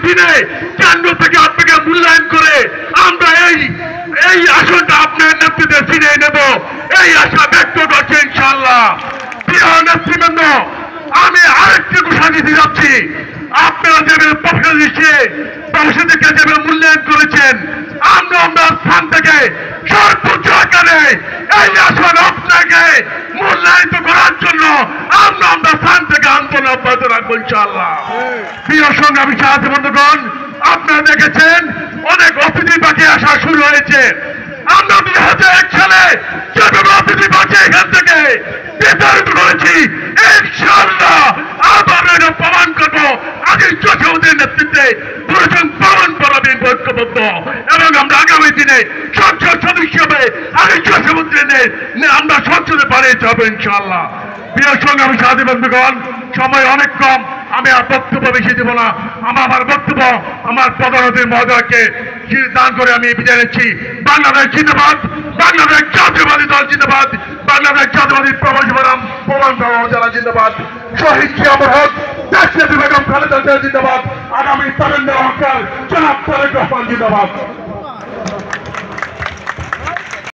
দিনে কেন্দ্র থেকে আপনাকে মূল্যায়ন করে আমরা এই আসনটা আপনার নেতৃত্বে ছিনিয়ে নেব, এই আশা ব্যক্ত করছে ইনশাআল্লাহ। প্রিয় নেতৃবৃন্দ, আমি আরেকটি ঘোষণা দিতে যাচ্ছি, আপনারা যেভাবে প্রফেশনকে যেভাবে মূল্যায়ন করেছেন, আমরা স্থান থেকে সর্বোচ্চ আকারে এই আসন আপনাকে মূল্যায়িত করার জন্য আমরা স্থান থেকে আন্দোলন অব্যাহত রাখবো ইনশাআল্লাহ। প্রিয় সংগ্রামী সাথী বন্ধুগণ, আপনারা দেখেছেন অনেক অতিথি পাখি আসা শুরু হয়েছে। আমরা 2001 সালে যেভাবে অতিথি পাখি এখান থেকে বিতাড়িত করেছি, ইনশাআল্লাহ আবার এটা প্রমাণ করবো আগে চৌধুরীর নেতৃত্বে প্রমাণ করাবে ঐক্যবদ্ধ, এবং আমরা আগামী দিনে সংসদ সদস্য হবে আগে চৌধুরীর আমরা সংসদে পাঠিয়ে হবে ইনশাআল্লাহ। প্রিয় সংগ্রামী সাথী বন্ধুগণ, সময় অনেক কম, আমি আর বক্তব্য বেশি দেব না। আমার বক্তব্য আমার প্রধানমন্ত্রী মহোদয়কে দান করে আমি বিদায় নিচ্ছি। বাংলাদেশ জিন্দাবাদ, বাংলাদেশ জাতীয়বাদী দল জিন্দাবাদ, বাংলাদেশ জাতীয়বাদী প্রবাসী প্রমাণ জেলা জিন্দাবাদ, শহীদ জিয়াউর হক, দেশনেত্রী বেগম খালেদা জিয়া জিন্দাবাদ, আগামী তারেন্দ্র হকার জনাব তারেক রহমান জিন্দাবাদ।